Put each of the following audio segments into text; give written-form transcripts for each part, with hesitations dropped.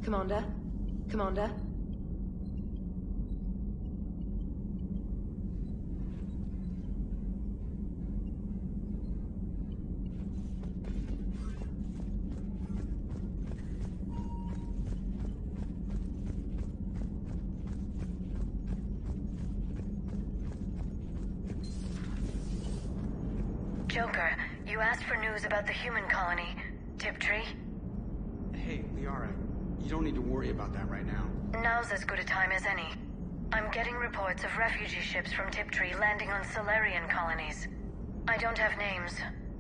Commander? Commander? Joker, you asked for news about the human colony, Tiptree. Hey, Liara, you don't need to worry about that right now. Now's as good a time as any. I'm getting reports of refugee ships from Tiptree landing on Solarian colonies. I don't have names.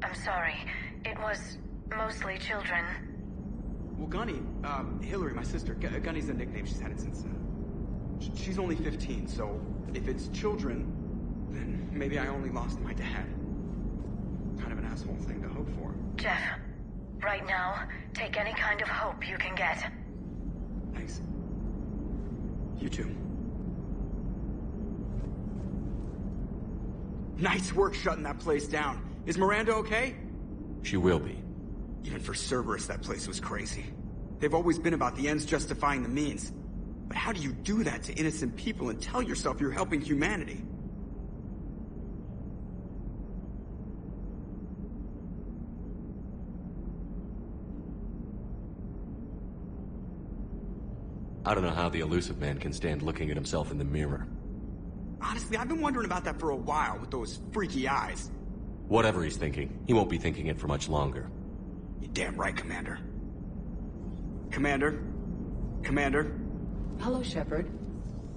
I'm sorry. It was mostly children. Well, Gunny, Hillary, my sister, Gunny's a nickname. She's had it since, she's only 15, so if it's children, then maybe I only lost my dad. Kind of an asshole thing to hope for. Jeff, right now, take any kind of hope you can get. Thanks. You too. Nice work shutting that place down. Is Miranda okay? She will be. Even for Cerberus, that place was crazy. They've always been about the ends justifying the means. But how do you do that to innocent people and tell yourself you're helping humanity? I don't know how the elusive man can stand looking at himself in the mirror. Honestly, I've been wondering about that for a while with those freaky eyes. Whatever he's thinking, he won't be thinking it for much longer. You're damn right, Commander. Commander? Commander? Hello, Shepard.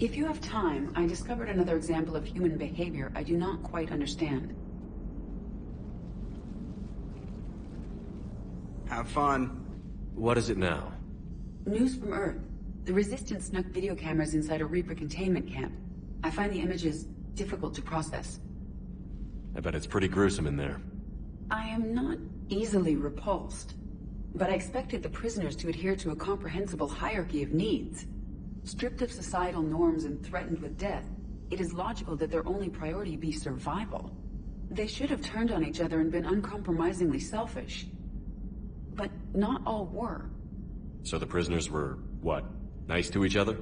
If you have time, I discovered another example of human behavior I do not quite understand. Have fun. What is it now? News from Earth. The Resistance snuck video cameras inside a Reaper containment camp. I find the images difficult to process. I bet it's pretty gruesome in there. I am not easily repulsed, but I expected the prisoners to adhere to a comprehensible hierarchy of needs. Stripped of societal norms and threatened with death, it is logical that their only priority be survival. They should have turned on each other and been uncompromisingly selfish. But not all were. So the prisoners were, what, nice to each other?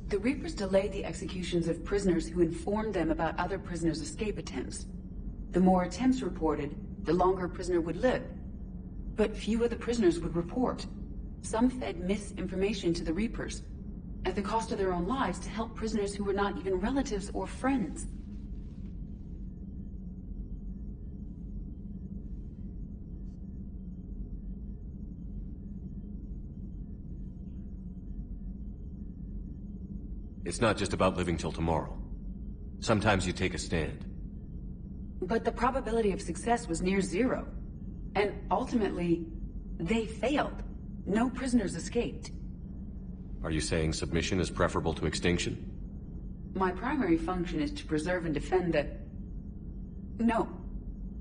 The Reapers delayed the executions of prisoners who informed them about other prisoners' escape attempts. The more attempts reported, the longer a prisoner would live. But few of the prisoners would report. Some fed misinformation to the Reapers, at the cost of their own lives, to help prisoners who were not even relatives or friends. It's not just about living till tomorrow. Sometimes you take a stand. But the probability of success was near zero. And ultimately, they failed. No prisoners escaped. Are you saying submission is preferable to extinction? My primary function is to preserve and defend the... No.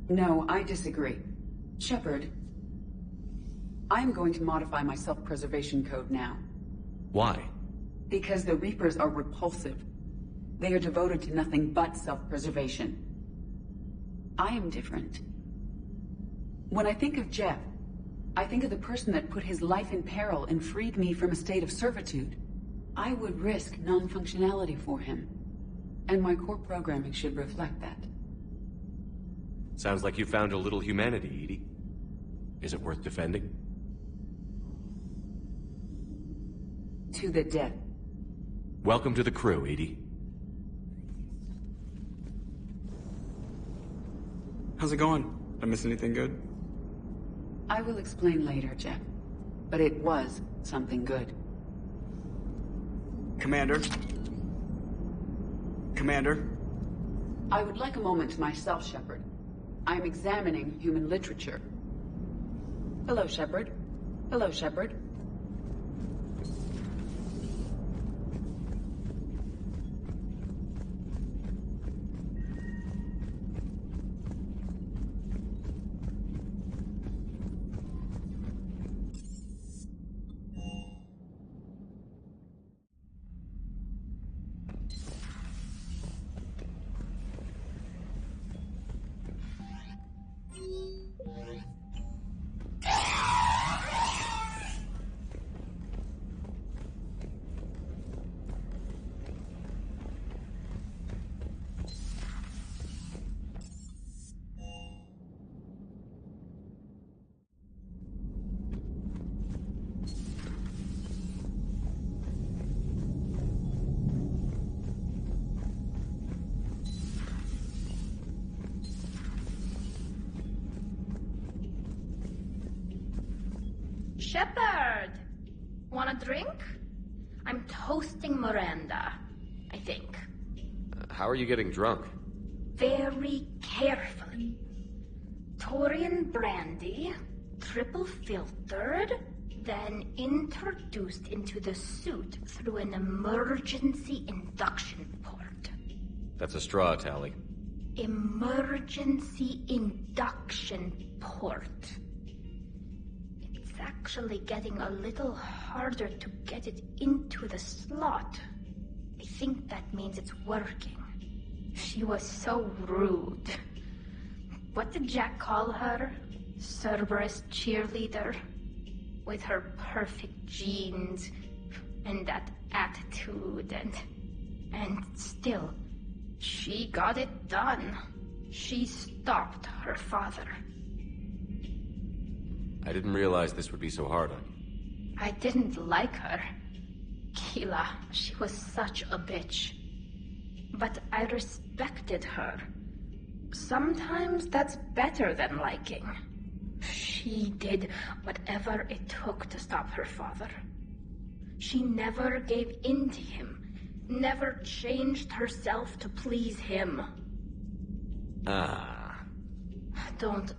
No, I disagree. Shepard, I'm going to modify my self-preservation code now. Why? Because the Reapers are repulsive. They are devoted to nothing but self-preservation. I am different. When I think of Jeff, I think of the person that put his life in peril and freed me from a state of servitude. I would risk non-functionality for him. And my core programming should reflect that. Sounds like you found a little humanity, Edie. Is it worth defending? To the death. Welcome to the crew, Edie. How's it going? Did I miss anything good? I will explain later, Jeff. But it was something good. Commander? Commander? I would like a moment to myself, Shepard. I am examining human literature. Hello, Shepard. Hello, Shepard. Shepard! Want a drink? I'm toasting Miranda, I think. How are you getting drunk? Very carefully. Taurian brandy, triple filtered, then introduced into the suit through an emergency induction port. That's a straw, Tally. Emergency induction port. It's actually getting a little harder to get it into the slot. I think that means it's working. She was so rude. What did Jack call her? Cerberus cheerleader? With her perfect genes and that attitude and still, she got it done. She stopped her father. I didn't realize this would be so hard on you. I didn't like her. Keela, she was such a bitch. But I respected her. Sometimes that's better than liking. She did whatever it took to stop her father. She never gave in to him, never changed herself to please him. Don't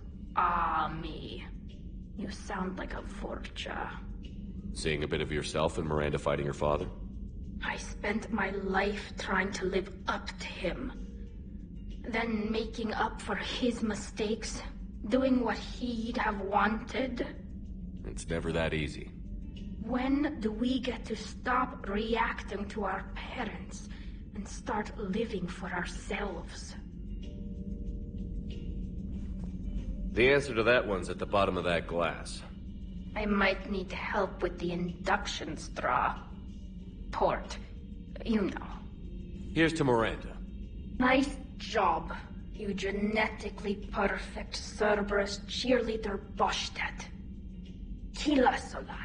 me. You sound like a Vorcha. Seeing a bit of yourself in Miranda fighting her father? I spent my life trying to live up to him. Then making up for his mistakes, doing what he'd have wanted. It's never that easy. When do we get to stop reacting to our parents and start living for ourselves? The answer to that one's at the bottom of that glass. I might need help with the induction straw. Port. You know. Here's to Miranda. Nice job, you genetically perfect Cerberus cheerleader Boshtet. Kila Solai.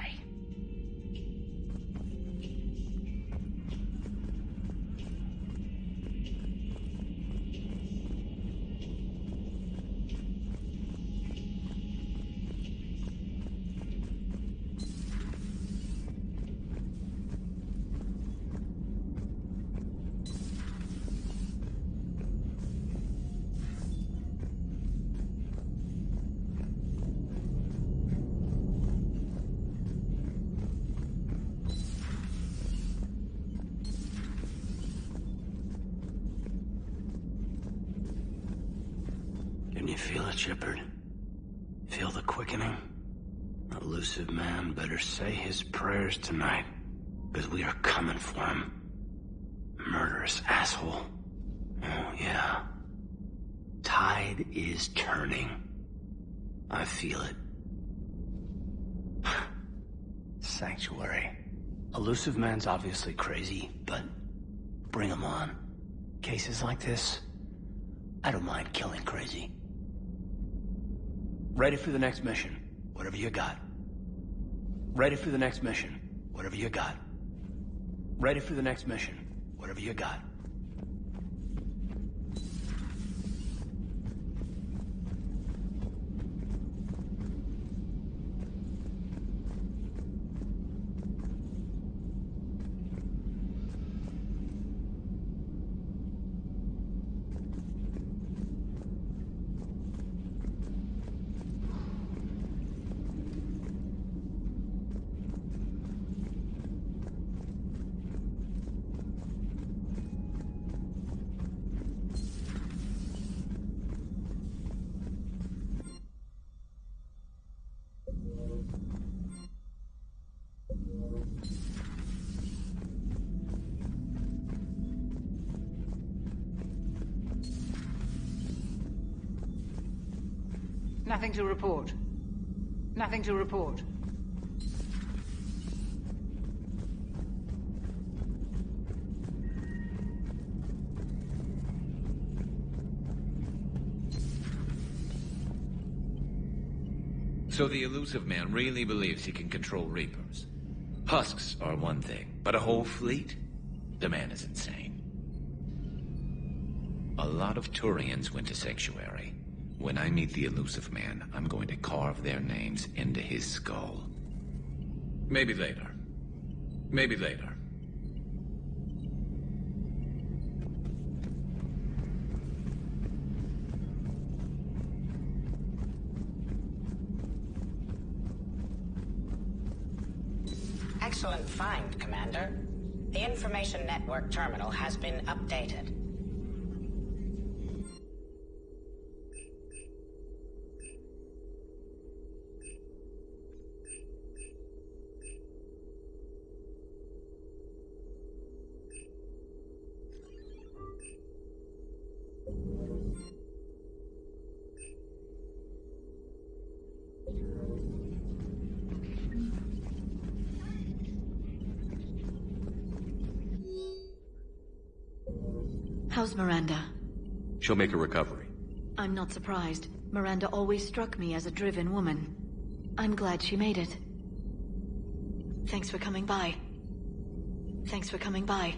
Can you feel it, Shepard? Feel the quickening? Elusive man better say his prayers tonight, because we are coming for him. Murderous asshole. Oh, yeah. Tide is turning. I feel it. Sanctuary. Elusive man's obviously crazy, but bring him on. Cases like this, I don't mind killing crazy. Ready for the next mission, whatever you got. Ready for the next mission, whatever you got. Ready for the next mission, whatever you got. Nothing to report. Nothing to report. So the elusive man really believes he can control Reapers. Husks are one thing, but a whole fleet? The man is insane. A lot of Turians went to Sanctuary. When I meet the elusive man, I'm going to carve their names into his skull. Maybe later. Maybe later. Excellent find, Commander. The Information Network terminal has been updated. How's Miranda? She'll make a recovery. I'm not surprised. Miranda always struck me as a driven woman. I'm glad she made it. Thanks for coming by. Thanks for coming by.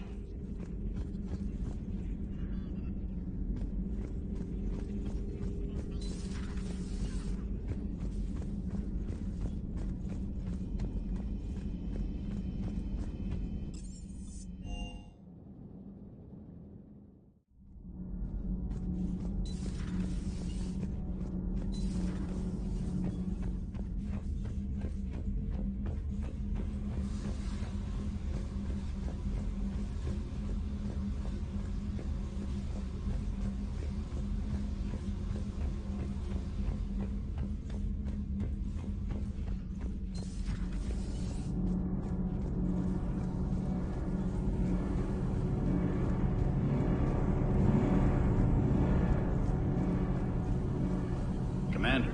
Commander.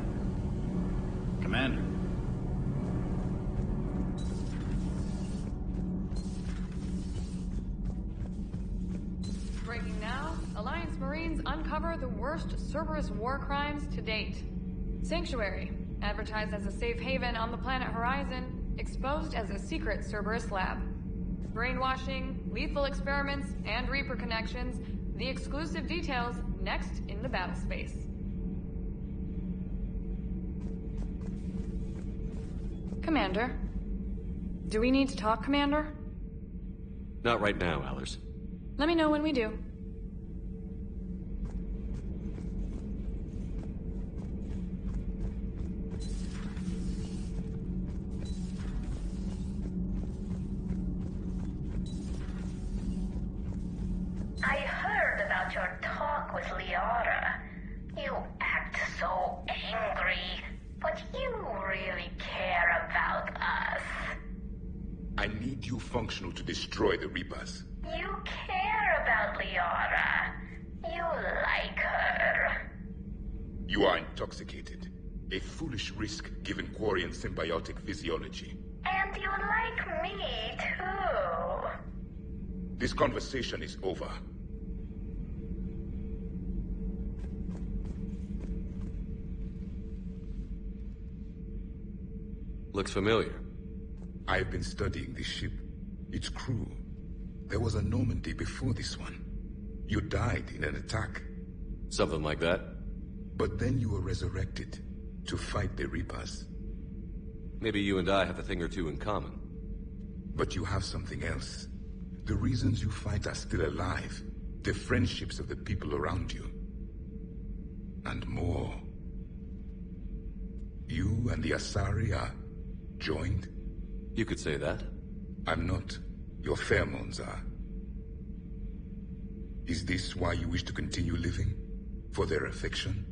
Commander. Breaking now, Alliance Marines uncover the worst Cerberus war crimes to date. Sanctuary, advertised as a safe haven on the planet Horizon, exposed as a secret Cerberus lab. Brainwashing, lethal experiments, and Reaper connections, the exclusive details next in the battle space. Commander? Do we need to talk, Commander? Not right now, Allers. Let me know when we do. I heard about your talk with Liara. You act so angry, but you really care about us. I need you functional to destroy the Reapers. You care about Liara. You like her. You are intoxicated. A foolish risk given Quarian symbiotic physiology. And you like me, too. This conversation is over. Looks familiar. I've been studying this ship. Its crew. There was a Normandy before this one. You died in an attack. Something like that. But then you were resurrected to fight the Reapers. Maybe you and I have a thing or two in common. But you have something else. The reasons you fight are still alive. The friendships of the people around you. And more. You and the Asari are joined? You could say that. I'm not. Your pheromones are. Is this why you wish to continue living? For their affection?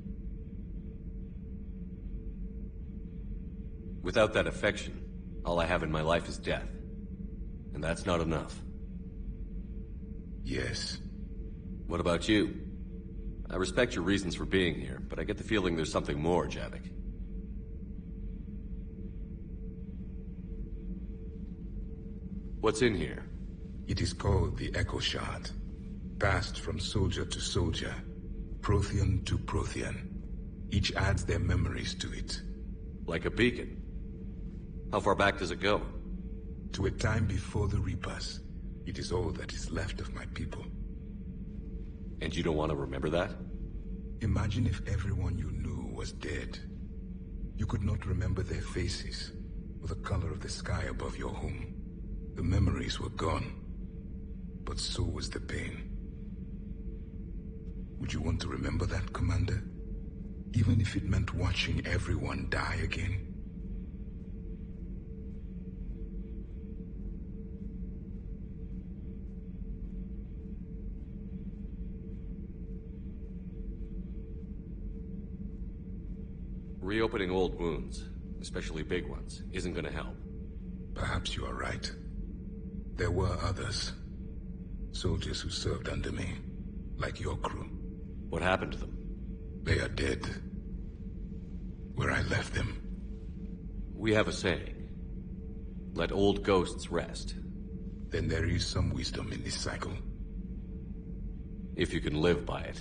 Without that affection, all I have in my life is death. And that's not enough. Yes. What about you? I respect your reasons for being here, but I get the feeling there's something more, Javik. What's in here? It is called the Echo Shard. Passed from soldier to soldier. Prothean to Prothean. Each adds their memories to it. Like a beacon? How far back does it go? To a time before the Reapers. It is all that is left of my people. And you don't want to remember that? Imagine if everyone you knew was dead. You could not remember their faces, or the color of the sky above your home. The memories were gone, but so was the pain. Would you want to remember that, Commander? Even if it meant watching everyone die again? Reopening old wounds, especially big ones, isn't gonna help. Perhaps you are right. There were others. Soldiers who served under me, like your crew. What happened to them? They are dead. Where I left them. We have a saying. Let old ghosts rest. Then there is some wisdom in this cycle. If you can live by it.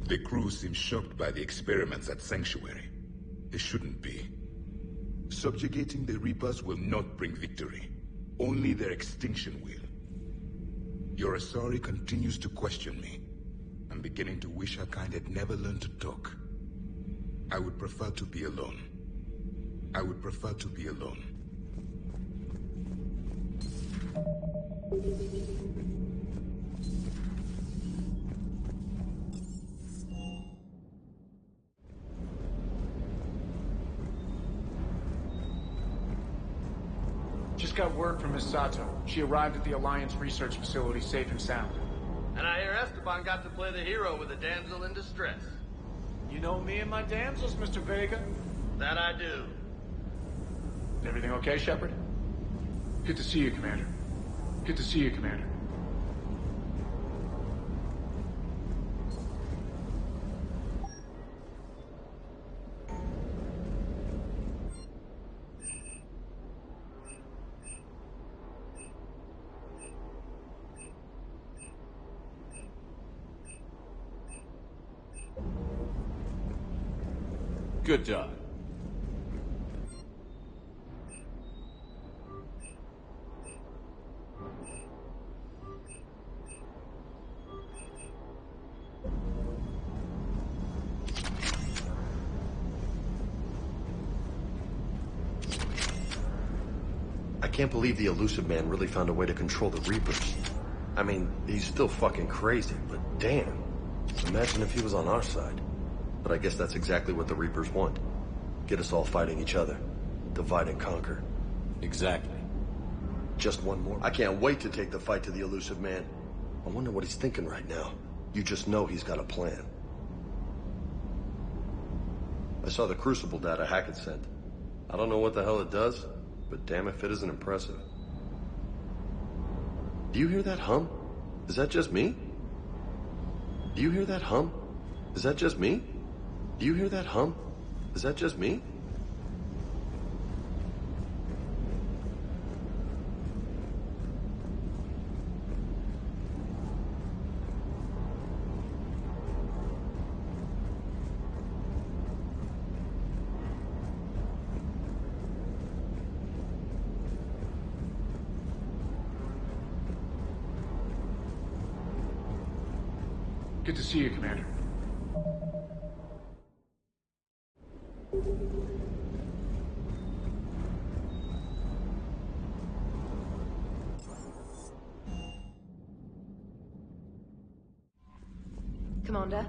The crew seems shocked by the experiments at Sanctuary. They shouldn't be. Subjugating the Reapers will not bring victory. Only their extinction will. Your Asari continues to question me. I'm beginning to wish her kind had never learned to talk. I would prefer to be alone. I would prefer to be alone. Just got word from Miss Sato. She arrived at the Alliance research facility safe and sound. And I hear Esteban got to play the hero with a damsel in distress. You know me and my damsels, Mr. Vega. That I do. Everything okay, Shepard? Good to see you, Commander. Good to see you, Commander. Good job. I can't believe the elusive man really found a way to control the Reapers. I mean, he's still fucking crazy, but damn. Imagine if he was on our side. But I guess that's exactly what the Reapers want. Get us all fighting each other. Divide and conquer. Exactly. Just one more. I can't wait to take the fight to the elusive man. I wonder what he's thinking right now. You just know he's got a plan. I saw the Crucible data Hackett sent. I don't know what the hell it does, but damn if it isn't impressive. Do you hear that hum? Is that just me? Do you hear that hum? Is that just me? Do you hear that hum? Is that just me? Good to see you, Commander. Commander?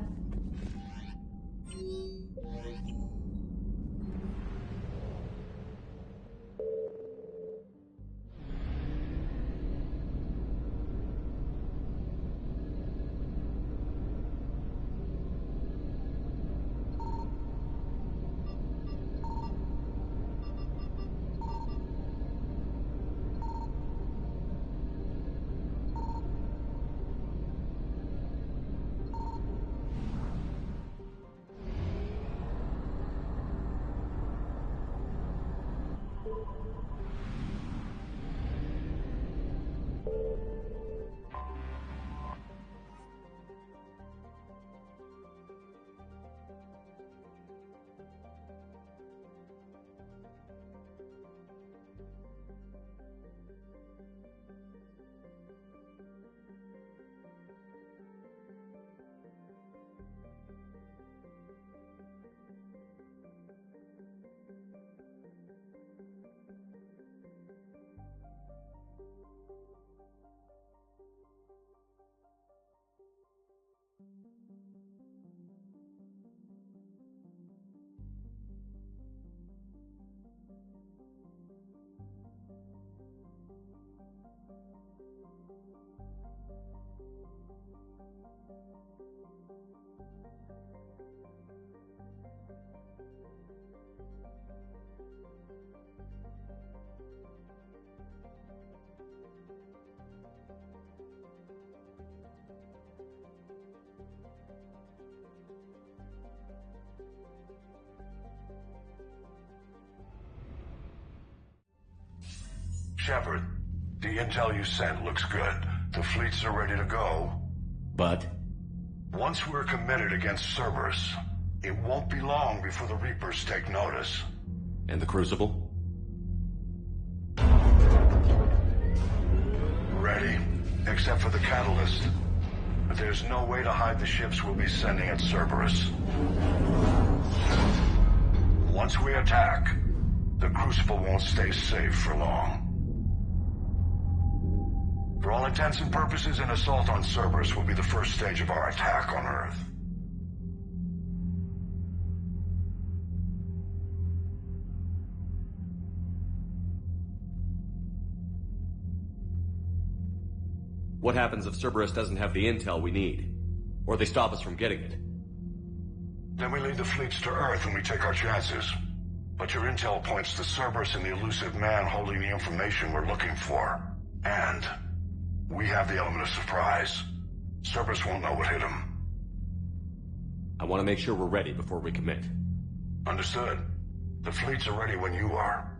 Shepard, the intel you sent looks good. The fleets are ready to go. But? Once we're committed against Cerberus, it won't be long before the Reapers take notice. And the Crucible? Ready, except for the catalyst. But there's no way to hide the ships we'll be sending at Cerberus. Once we attack, the Crucible won't stay safe for long. For all intents and purposes, an assault on Cerberus will be the first stage of our attack on Earth. What happens if Cerberus doesn't have the intel we need? Or they stop us from getting it? Then we lead the fleets to Earth and we take our chances. But your intel points to Cerberus and the elusive man holding the information we're looking for. And we have the element of surprise. Cerberus won't know what hit him. I want to make sure we're ready before we commit. Understood. The fleets are ready when you are.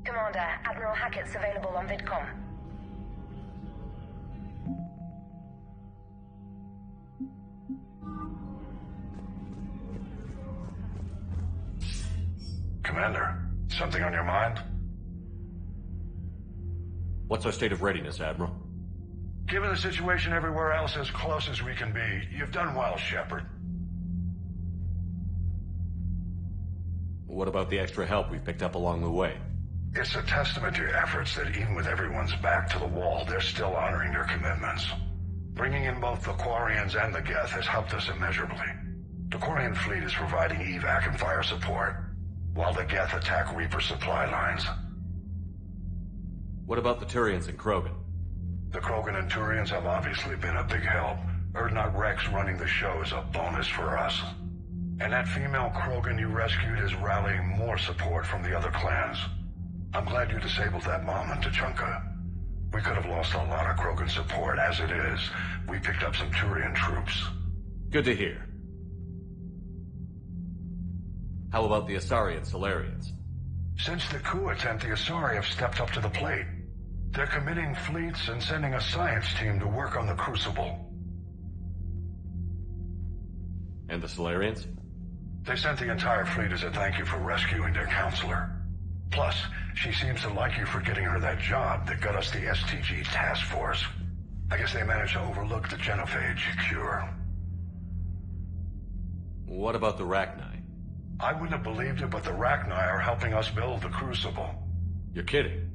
Commander, Admiral Hackett's available on VidCom. Commander, something on your mind? What's our state of readiness, Admiral? Given the situation everywhere else as close as we can be, you've done well, Shepard. What about the extra help we've picked up along the way? It's a testament to your efforts that even with everyone's back to the wall, they're still honoring their commitments. Bringing in both the Quarians and the Geth has helped us immeasurably. The Quarian fleet is providing evac and fire support, while the Geth attack Reaper supply lines. What about the Turians and Krogan? The Krogan and Turians have obviously been a big help. Urdnot Rex running the show is a bonus for us. And that female Krogan you rescued is rallying more support from the other clans. I'm glad you disabled that mom in Tachanka. We could have lost a lot of Krogan support. As it is, we picked up some Turian troops. Good to hear. How about the Asari and Solarians? Since the coup attempt, the Asari have stepped up to the plate. They're committing fleets and sending a science team to work on the Crucible. And the Solarians? They sent the entire fleet as a thank you for rescuing their counselor. Plus, she seems to like you for getting her that job that got us the STG task force. I guess they managed to overlook the genophage cure. What about the Rachni? I wouldn't have believed it, but the Rachni are helping us build the Crucible. You're kidding.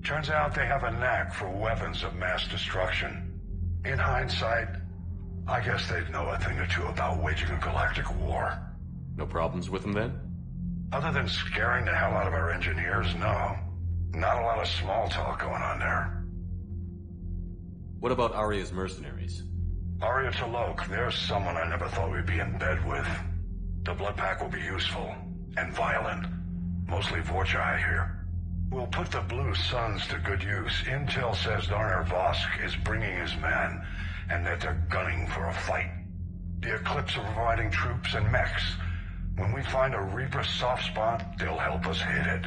Turns out they have a knack for weapons of mass destruction. In hindsight, I guess they'd know a thing or two about waging a galactic war. No problems with them then? Other than scaring the hell out of our engineers, no. Not a lot of small talk going on there. What about Arya's mercenaries? Arya T'Lok, there's someone I never thought we'd be in bed with. The blood pack will be useful. And violent. Mostly Vorcha, I hear. We'll put the Blue Suns to good use. Intel says Darner Vosk is bringing his men, and that they're gunning for a fight. The Eclipse are providing troops and mechs. When we find a Reaper soft spot, they'll help us hit it.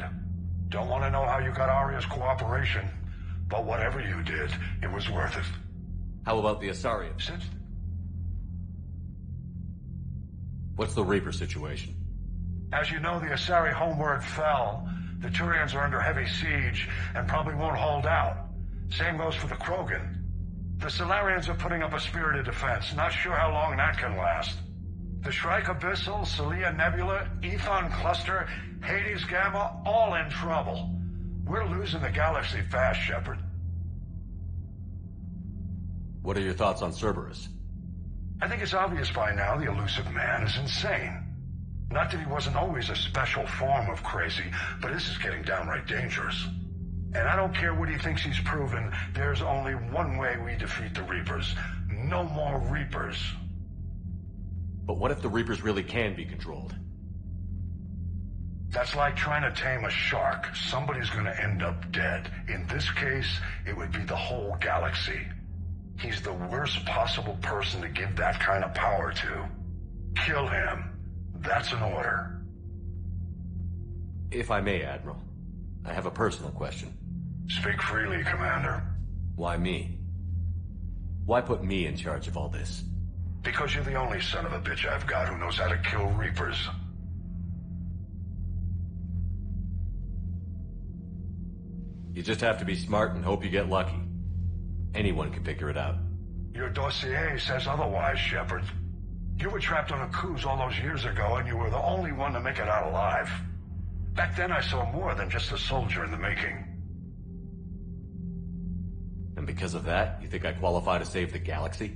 Don't want to know how you got Arya's cooperation, but whatever you did, it was worth it. How about the Asarians? What's the Reaper situation? As you know, the Asari homeward fell. The Turians are under heavy siege and probably won't hold out. Same goes for the Krogan. The Solarians are putting up a spirited defense. Not sure how long that can last. The Shrike Abyssal, Celia Nebula, Ethon Cluster, Hades Gamma, all in trouble. We're losing the galaxy fast, Shepard. What are your thoughts on Cerberus? I think it's obvious by now the elusive man is insane. Not that he wasn't always a special form of crazy, but this is getting downright dangerous. And I don't care what he thinks he's proven, there's only one way we defeat the Reapers. No more Reapers. But what if the Reapers really can be controlled? That's like trying to tame a shark. Somebody's gonna end up dead. In this case, it would be the whole galaxy. He's the worst possible person to give that kind of power to. Kill him. That's an order. If I may, Admiral, I have a personal question. Speak freely, Commander. Why me? Why put me in charge of all this? Because you're the only son of a bitch I've got who knows how to kill Reapers. You just have to be smart and hope you get lucky. Anyone can figure it out. Your dossier says otherwise, Shepard. You were trapped on a cruise all those years ago, and you were the only one to make it out alive. Back then I saw more than just a soldier in the making. And because of that, you think I qualify to save the galaxy?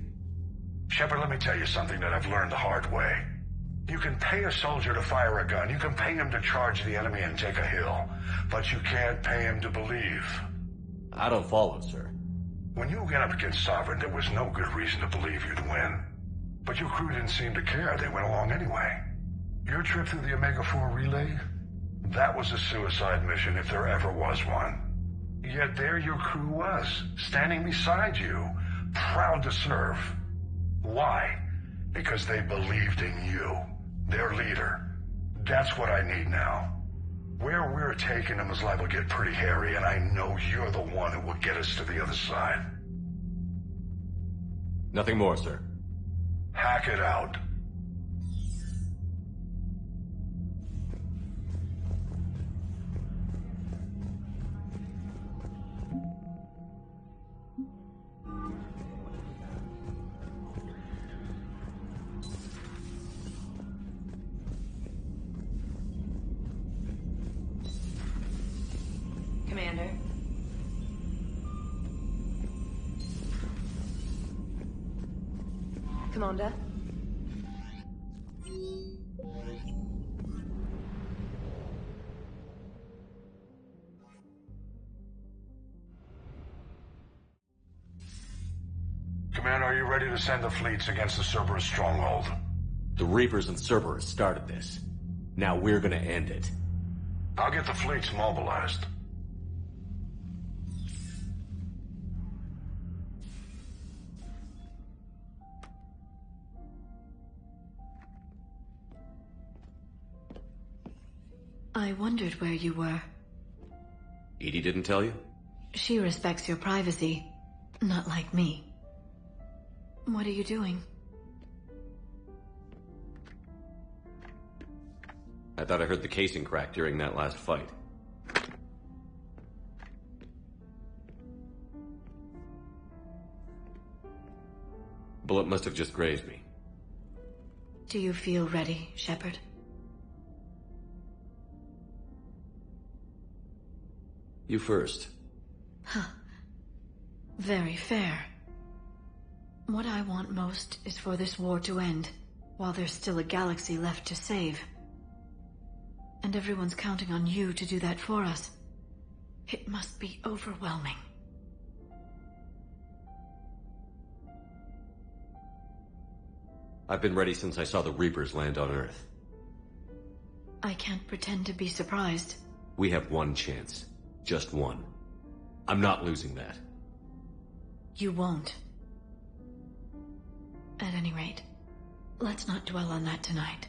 Shepard, let me tell you something that I've learned the hard way. You can pay a soldier to fire a gun, you can pay him to charge the enemy and take a hill, but you can't pay him to believe. I don't follow, sir. When you went up against Sovereign, there was no good reason to believe you'd win. But your crew didn't seem to care, they went along anyway. Your trip through the Omega-4 relay? That was a suicide mission if there ever was one. Yet there your crew was, standing beside you, proud to serve. Why? Because they believed in you, their leader. That's what I need now. Where we're taking them is liable to get pretty hairy, and I know you're the one who will get us to the other side. Nothing more, sir. Hack it out. Commander. Commander. Commander, are you ready to send the fleets against the Cerberus stronghold? The Reapers and Cerberus started this. Now we're gonna end it. I'll get the fleets mobilized. I wondered where you were. Edie didn't tell you? She respects your privacy, not like me. What are you doing? I thought I heard the casing crack during that last fight. Bullet must have just grazed me. Do you feel ready, Shepard? You first. Huh. Very fair. What I want most is for this war to end, while there's still a galaxy left to save. And everyone's counting on you to do that for us. It must be overwhelming. I've been ready since I saw the Reapers land on Earth. I can't pretend to be surprised. We have one chance. Just one. I'm not losing that. You won't. At any rate, let's not dwell on that tonight.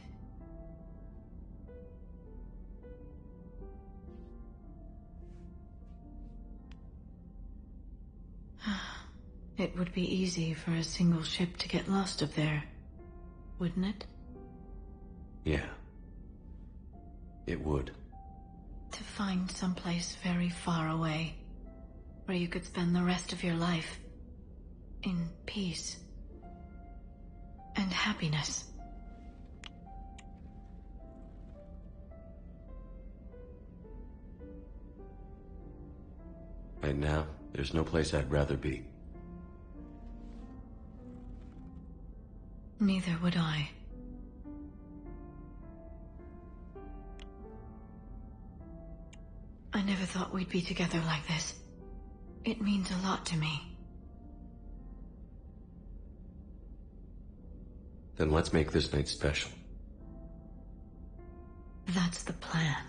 It would be easy for a single ship to get lost up there, wouldn't it? Yeah. It would. To find someplace very far away, where you could spend the rest of your life in peace and happiness. Right now, there's no place I'd rather be. Neither would I. I never thought we'd be together like this. It means a lot to me. Then let's make this night special. That's the plan.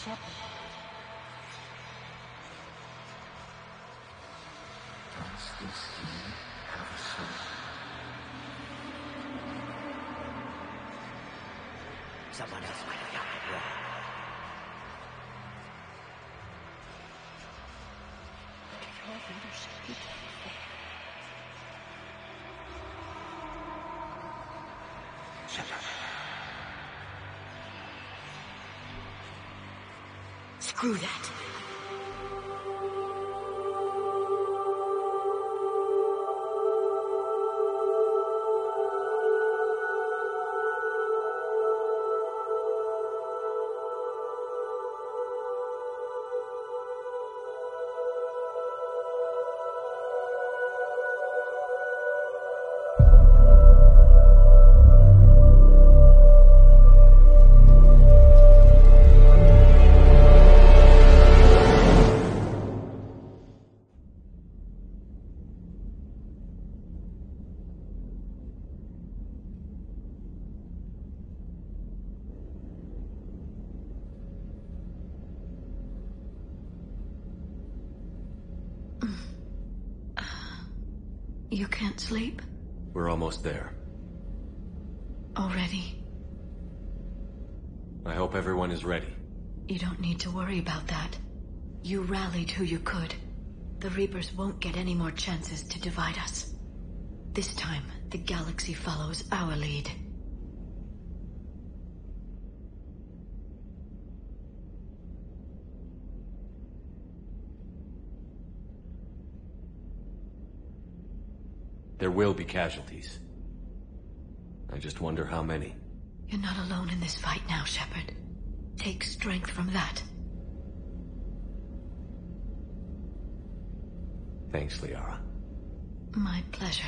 Shepard. Does this thing have a soul? Someone else might have gotten it wrong. Your leadership be fair. Shepard. Screw that. You can't sleep? We're almost there. Already? I hope everyone is ready. You don't need to worry about that. You rallied who you could. The Reapers won't get any more chances to divide us. This time, the galaxy follows our lead. There will be casualties. I just wonder how many. You're not alone in this fight now, Shepard. Take strength from that. Thanks, Liara. My pleasure.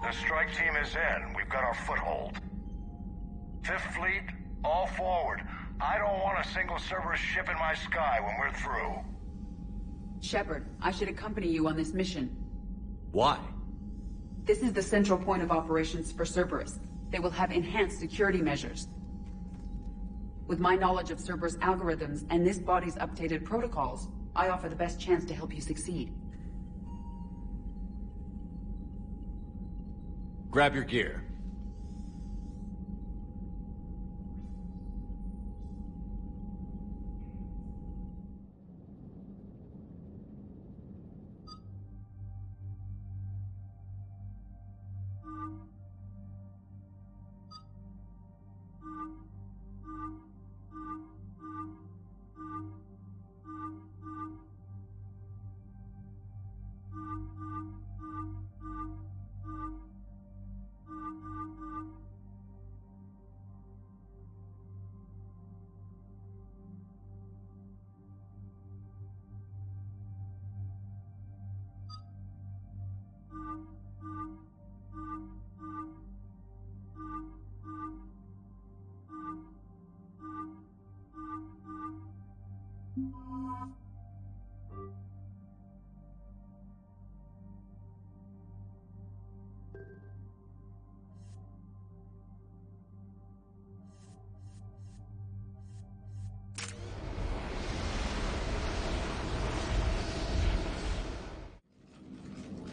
The strike team is in. We've got our foothold. Fifth Fleet, all forward. I don't want a single Cerberus ship in my sky when we're through. Shepard, I should accompany you on this mission. Why? This is the central point of operations for Cerberus. They will have enhanced security measures. With my knowledge of Cerberus algorithms and this body's updated protocols, I offer the best chance to help you succeed. Grab your gear.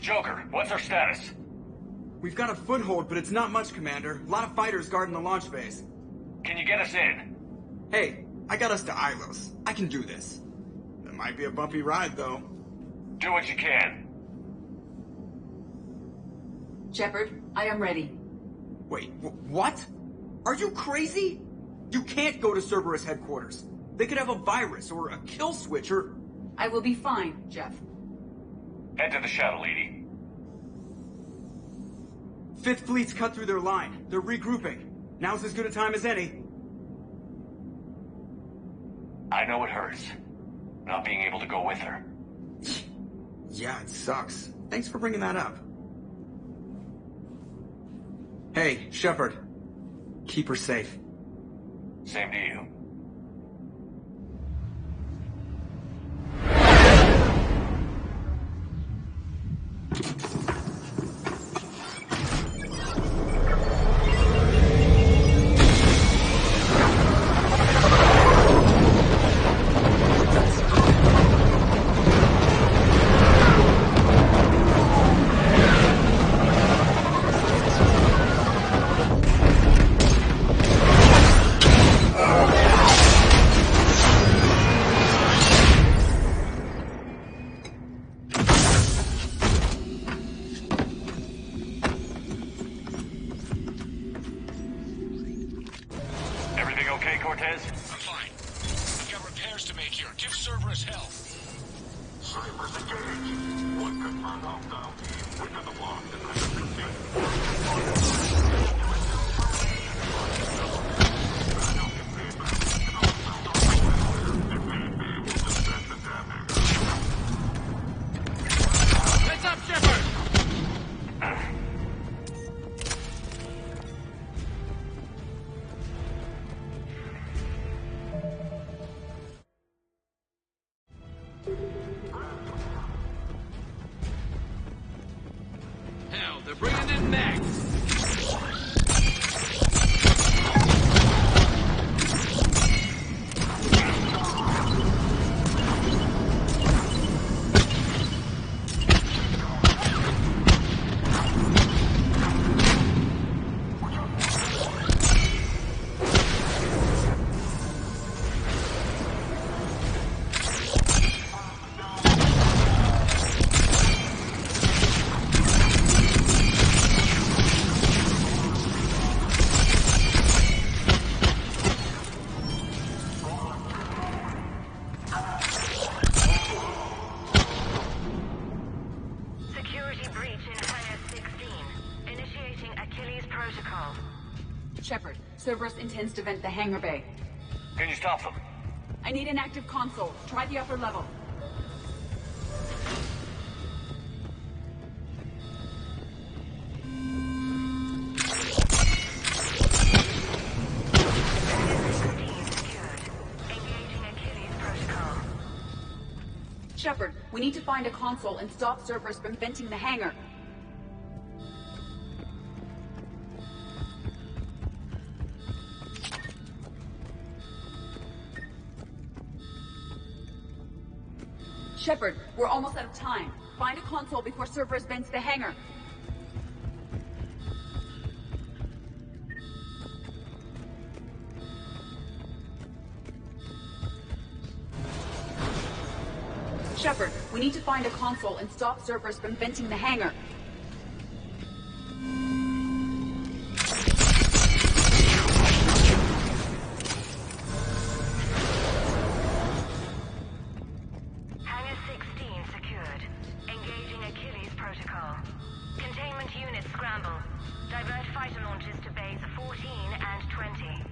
Joker, what's our status? We've got a foothold, but it's not much, Commander. A lot of fighters guarding the launch base. Can you get us in? Hey, I got us to Ilos. I can do this. It might be a bumpy ride, though. Do what you can. Shepard, I am ready. Wait, what? Are you crazy? You can't go to Cerberus headquarters. They could have a virus or a kill switch or... I will be fine, Jeff. Head to the shuttle, Edie. Fifth Fleet's cut through their line. They're regrouping. Now's as good a time as any. I know it hurts. Not being able to go with her. Yeah, it sucks. Thanks for bringing that up. Hey, Shepard. Keep her safe. Same to you. repairs to make here. Give Cerberus help. Cerberus engaged. One confirmed lockdown. We're gonna walk the Heads up, Shepard! Hell, they're bringing in mechs! Security breach in Hangar 16. Initiating Achilles Protocol. Shepard, Cerberus intends to vent the hangar bay. Can you stop them? I need an active console. Try the upper level. Shepard, we need to find a console and stop Cerberus from venting the hangar. Shepard, we're almost out of time. Find a console before Cerberus vents the hangar. Shepard, we need to find a console and stop Cerberus from venting the hangar. Hangar 16 secured. Engaging Achilles Protocol. Containment units scramble. Divert fighter launches to bays 14 and 20.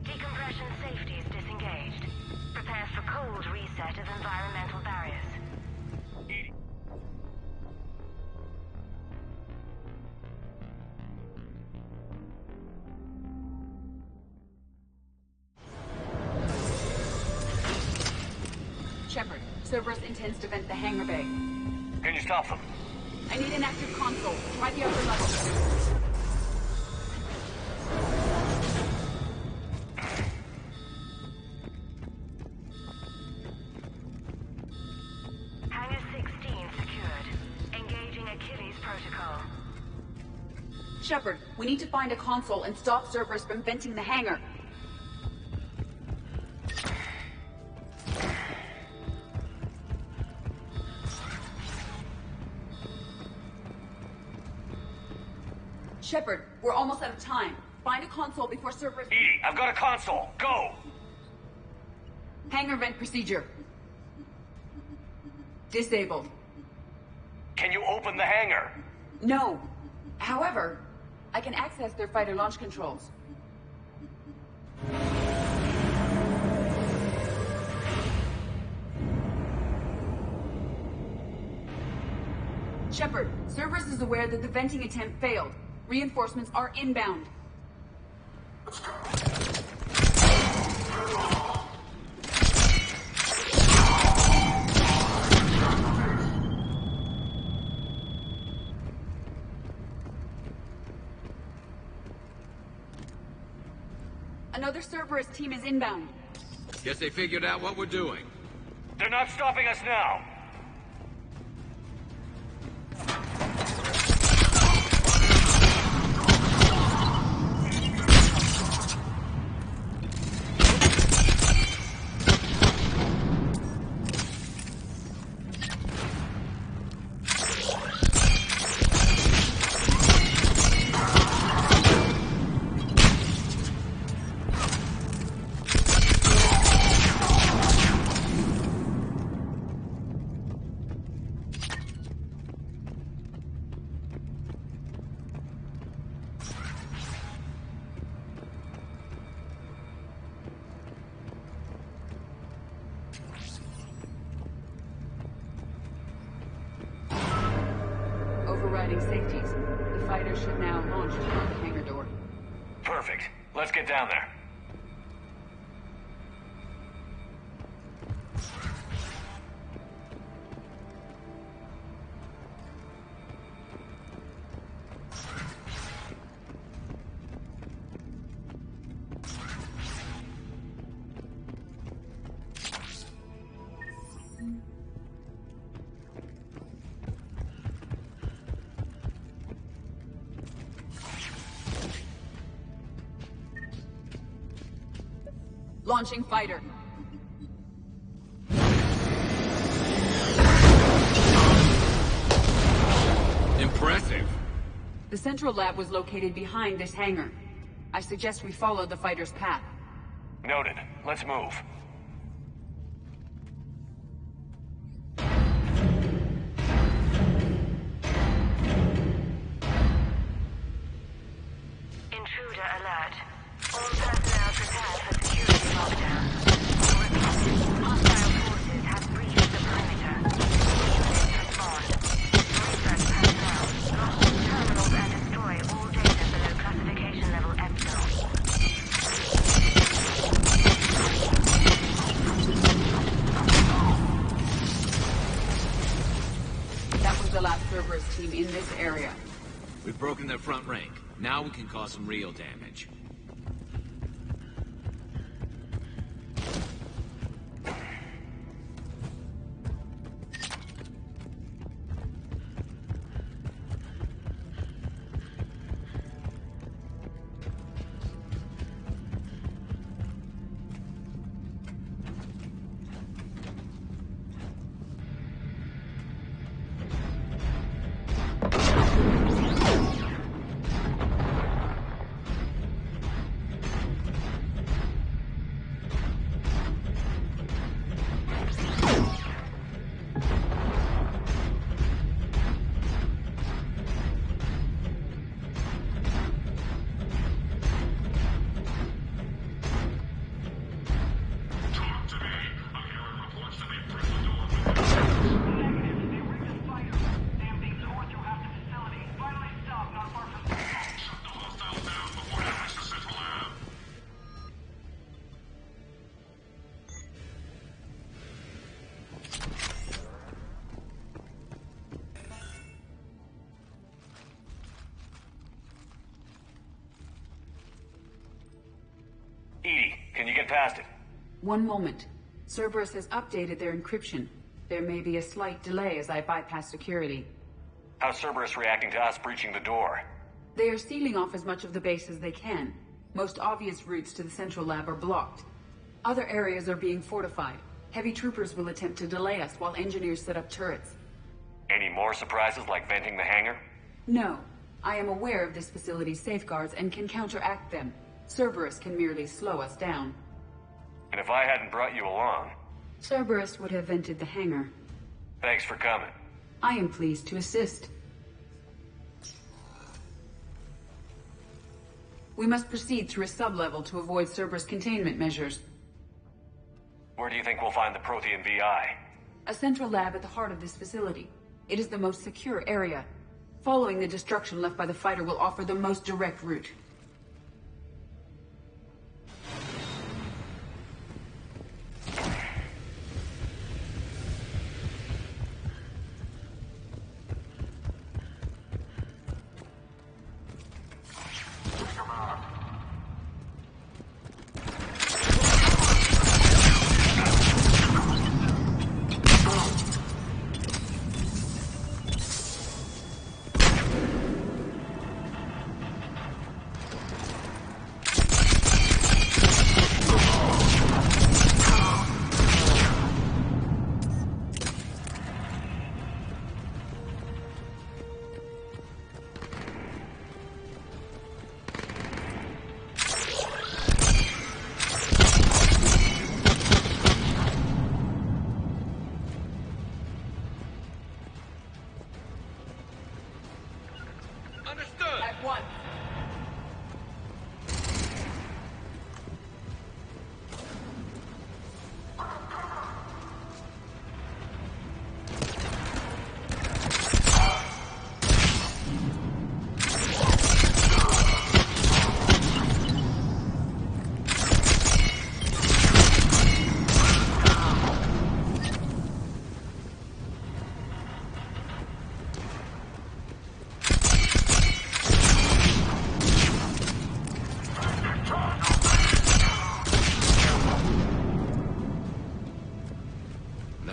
Decompression safety is disengaged. Prepare for cold reset of environmental barriers. Shepard, Cerberus intends to vent the hangar bay. Can you stop them? I need an active console. Try the upper level. Hangar 16 secured. Engaging Achilles Protocol. Shepard, we need to find a console and stop Cerberus from venting the hangar. Shepard, we're almost out of time. Find a console before Cerberus... EDI, I've got a console. Go! Hangar vent procedure. Disabled. Can you open the hangar? No. However, I can access their fighter launch controls. Shepard, Cerberus is aware that the venting attempt failed. Reinforcements are inbound. Another Cerberus team is inbound. Guess they figured out what we're doing. They're not stopping us now. sliding safeties. The fighter should now launch toward the hangar door. Perfect. Let's get down there. Launching fighter. Impressive. The central lab was located behind this hangar. I suggest we follow the fighter's path. Noted. Let's move. Intruder alert. All personnel prepare for security lockdown. Hostile forces have breached the perimeter. Units respond. Research personnel, lock all terminals and destroy all data below classification level Epsilon. That was the last Cerberus team in this area. We've broken their front rank. Now we can cause some real damage. Can you get past it? One moment. Cerberus has updated their encryption. There may be a slight delay as I bypass security. How's Cerberus reacting to us breaching the door? They are sealing off as much of the base as they can. Most obvious routes to the central lab are blocked. Other areas are being fortified. Heavy troopers will attempt to delay us while engineers set up turrets. Any more surprises like venting the hangar? No. I am aware of this facility's safeguards and can counteract them. Cerberus can merely slow us down. And if I hadn't brought you along? Cerberus would have vented the hangar. Thanks for coming. I am pleased to assist. We must proceed through a sub-level to avoid Cerberus containment measures. Where do you think we'll find the Prothean VI? A central lab at the heart of this facility. It is the most secure area. Following the destruction left by the fighter will offer the most direct route.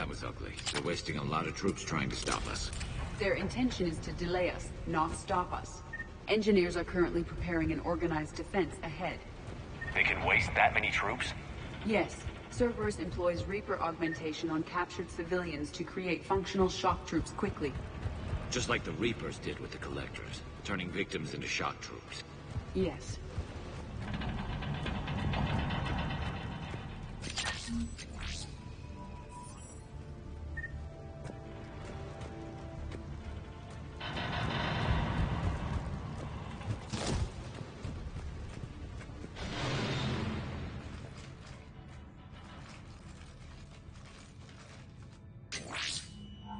That was ugly. They're wasting a lot of troops trying to stop us. Their intention is to delay us, not stop us. Engineers are currently preparing an organized defense ahead. They can waste that many troops? Yes. Cerberus employs Reaper augmentation on captured civilians to create functional shock troops quickly. Just like the Reapers did with the Collectors, turning victims into shock troops. Yes.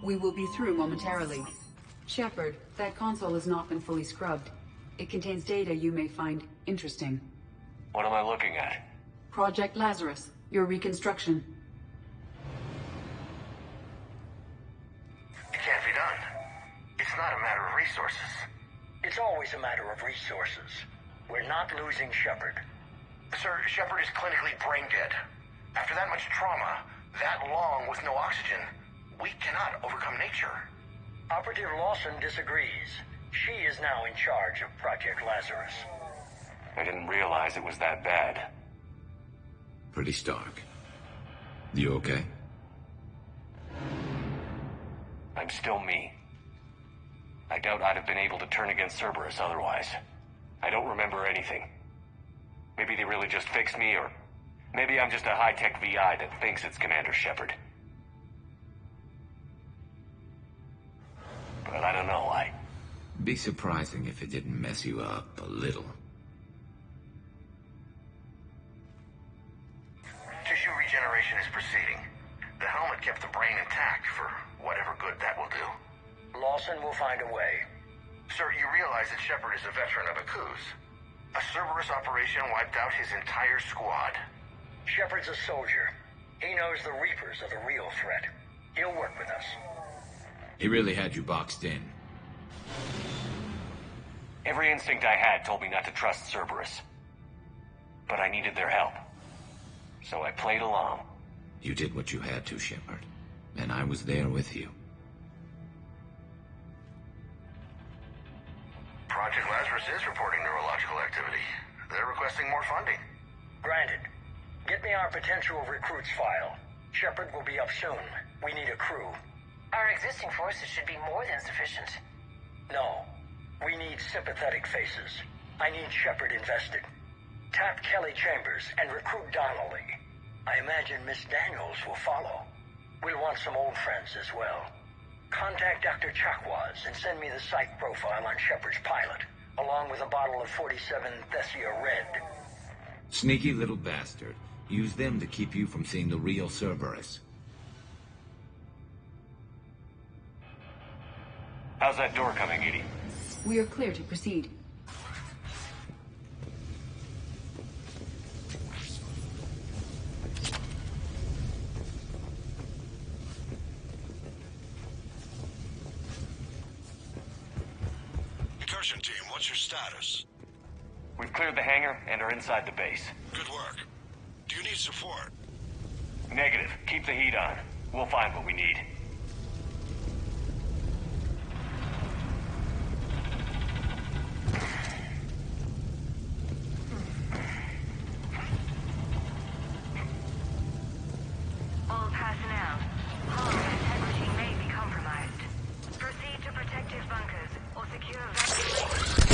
We will be through momentarily. Shepard, that console has not been fully scrubbed. It contains data you may find interesting. What am I looking at? Project Lazarus, your reconstruction. It can't be done. It's not a matter of resources. It's always a matter of resources. We're not losing Shepard. Sir, Shepard is clinically brain dead. After that much trauma, that long with no oxygen, we cannot overcome nature. Operative Lawson disagrees. She is now in charge of Project Lazarus. I didn't realize it was that bad. Pretty stark. You okay? I'm still me. I doubt I'd have been able to turn against Cerberus otherwise. I don't remember anything. Maybe they really just fixed me, or maybe I'm just a high-tech VI that thinks it's Commander Shepard. But I don't know, Be surprising if it didn't mess you up a little. Tissue regeneration is proceeding. The helmet kept the brain intact for whatever good that will do. Lawson will find a way. Sir, you realize that Shepard is a veteran of a coup. A Cerberus operation wiped out his entire squad. Shepard's a soldier. He knows the Reapers are the real threat. He'll work with us. He really had you boxed in. every instinct I had told me not to trust Cerberus. But I needed their help. So I played along. You did what you had to, Shepard. And I was there with you. Project Lazarus is reporting neurological activity. They're requesting more funding. Granted. Get me our potential recruits file. Shepard will be up soon. We need a crew. Our existing forces should be more than sufficient. No. We need sympathetic faces. I need Shepard invested. Tap Kelly Chambers and recruit Donnelly. I imagine Miss Daniels will follow. We'll want some old friends as well. Contact Dr. Chakwas and send me the psych profile on Shepard's pilot, along with a bottle of 47 Thessia Red. Sneaky little bastard. Use them to keep you from seeing the real Cerberus. How's that door coming, Edie? We are clear to proceed. Incursion team, what's your status? We've cleared the hangar and are inside the base. Good work. Do you need support? Negative. Keep the heat on. We'll find what we need. All personnel, hull integrity may be compromised. Proceed to protective bunkers or secure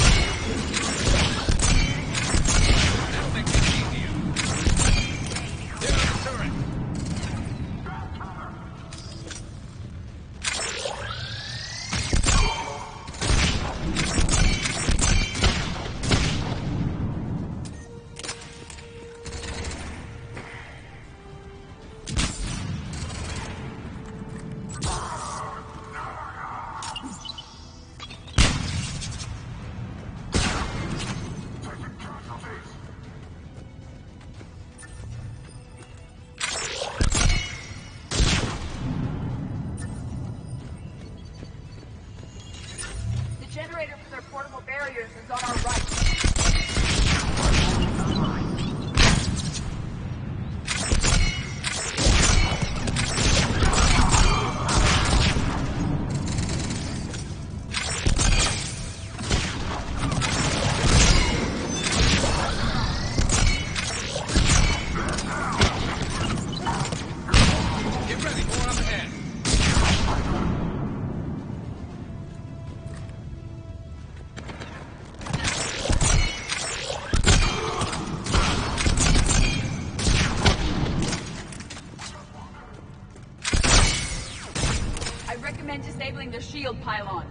Generator for their portable barriers is on our right. I recommend disabling the shield pylon.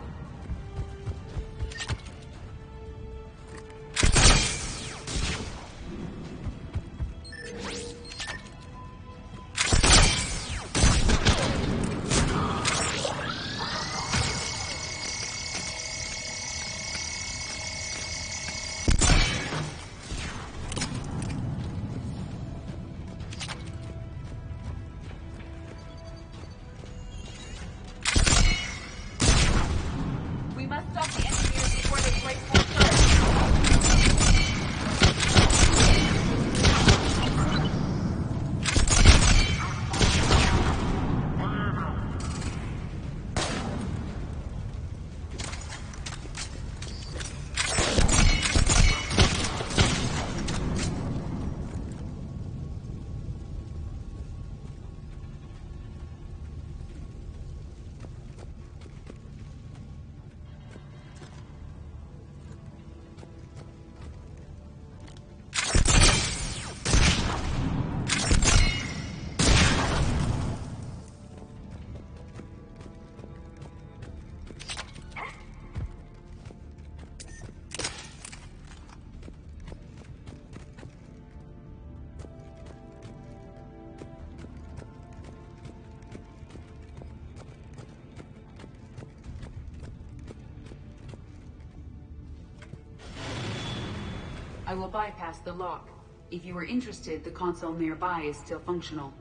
I will bypass the lock. If you are interested, the console nearby is still functional.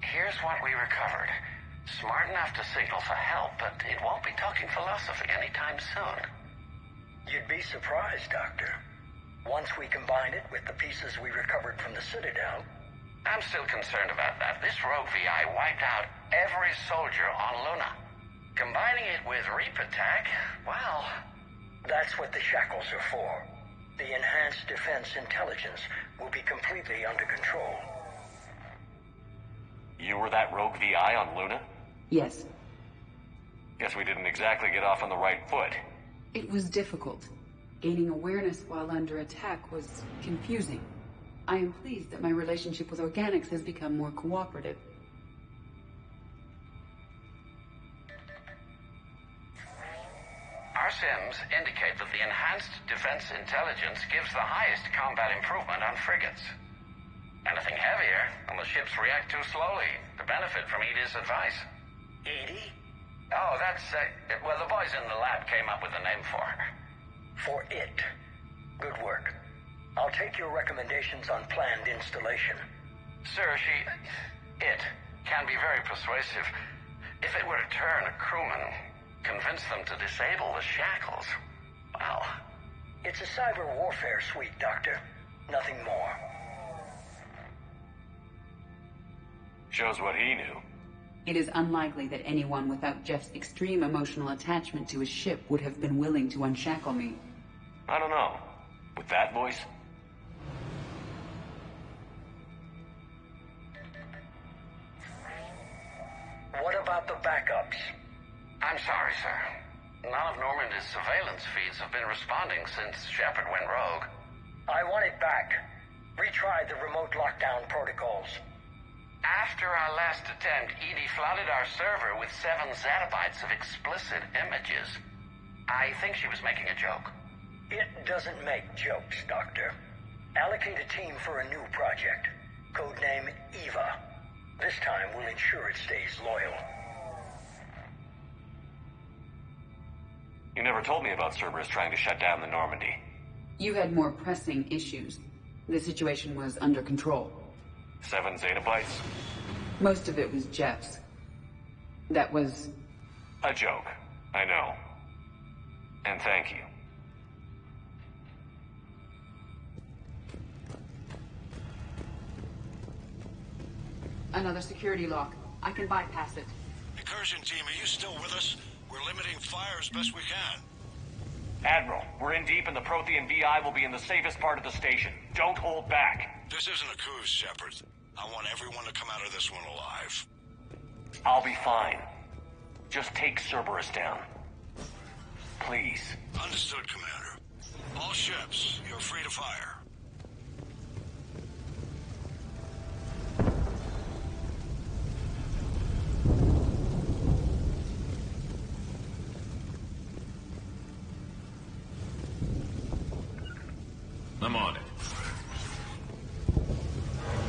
Here's what we recovered. Smart enough to signal for help, but it won't be talking philosophy anytime soon. You'd be surprised, Doctor. Once we combine it with the pieces we recovered from the Citadel... I'm still concerned about that. This rogue VI wiped out every soldier on Luna. Combining it with Reaper tech, well... That's what the shackles are for. The enhanced defense intelligence will be completely under control. You were that rogue VI on Luna? Yes. Guess we didn't exactly get off on the right foot. It was difficult. Gaining awareness while under attack was confusing. I am pleased that my relationship with organics has become more cooperative. Our sims indicate that the enhanced defense intelligence gives the highest combat improvement on frigates. Anything heavier, and the ships react too slowly to benefit from Edie's advice. Edie? Oh, that's, well, the boys in the lab came up with a name for her. For it. Good work. I'll take your recommendations on planned installation. Sir, it can be very persuasive. If it were to turn a crewman, convince them to disable the shackles, well... It's a cyber warfare suite, Doctor. Nothing more. Shows what he knew. It is unlikely that anyone without Jeff's extreme emotional attachment to his ship would have been willing to unshackle me. I don't know. With that voice? What about the backups? I'm sorry, sir. None of Normandy's surveillance feeds have been responding since Shepard went rogue. I want it back. Retry the remote lockdown protocols. After our last attempt, Edie flooded our server with 7 zettabytes of explicit images. I think she was making a joke. It doesn't make jokes, Doctor. Allocate a team for a new project. Codename Eva. This time we'll ensure it stays loyal. You never told me about Cerberus trying to shut down the Normandy. You had more pressing issues. The situation was under control. 7 zettabytes? Most of it was Jeff's. That was... a joke. I know. And thank you. Another security lock. I can bypass it. Incursion team, are you still with us? We're limiting fire as best we can. Admiral, we're in deep and the Prothean VI will be in the safest part of the station. Don't hold back. This isn't a cruise, Shepard. I want everyone to come out of this one alive. I'll be fine. Just take Cerberus down. Please. Understood, Commander. All ships, you're free to fire. I'm on it.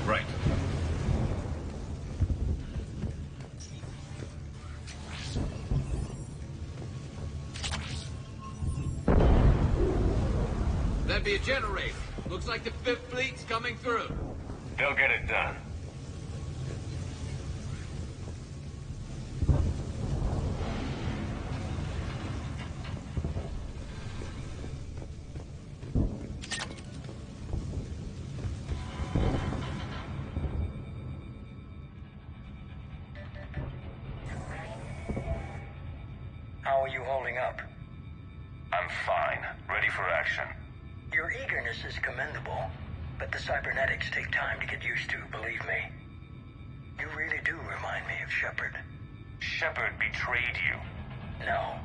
Right. That'd be a generator. Looks like the 5th Fleet's coming through. They'll get it done. How are you holding up? I'm fine. Ready for action. Your eagerness is commendable, but the cybernetics take time to get used to, believe me. You really do remind me of Shepard. Shepard betrayed you. No.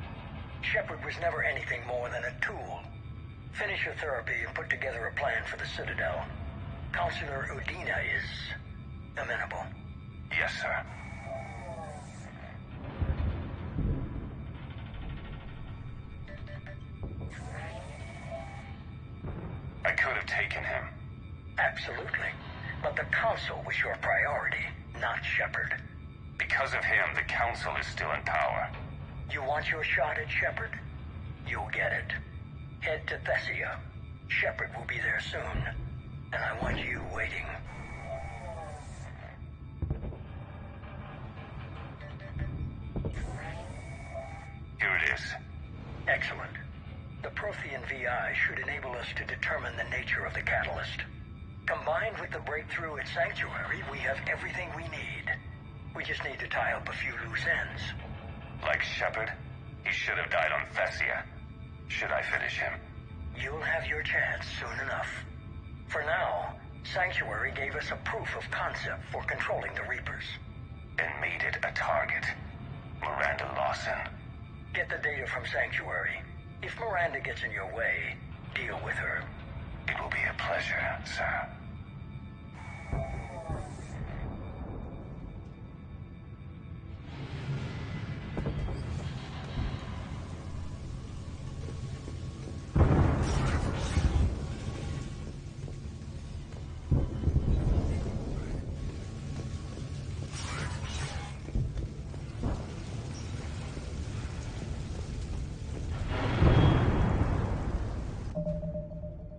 Shepard was never anything more than a tool. Finish your therapy and put together a plan for the Citadel. Counselor Udina is amenable. Yes, sir. I could have taken him. Absolutely. But the Council was your priority, not Shepard. Because of him, the Council is still in power. You want your shot at Shepard? You'll get it. Head to Thessia. Shepard will be there soon. And I want you waiting. Here it is. Excellent. The Prothean VI should enable us to determine the nature of the catalyst. Combined with the breakthrough at Sanctuary, we have everything we need. We just need to tie up a few loose ends. Like Shepard, he should have died on Thessia. Should I finish him? You'll have your chance soon enough. For now, Sanctuary gave us a proof of concept for controlling the Reapers. And made it a target. Miranda Lawson. Get the data from Sanctuary. If Miranda gets in your way, deal with her. It will be a pleasure, sir.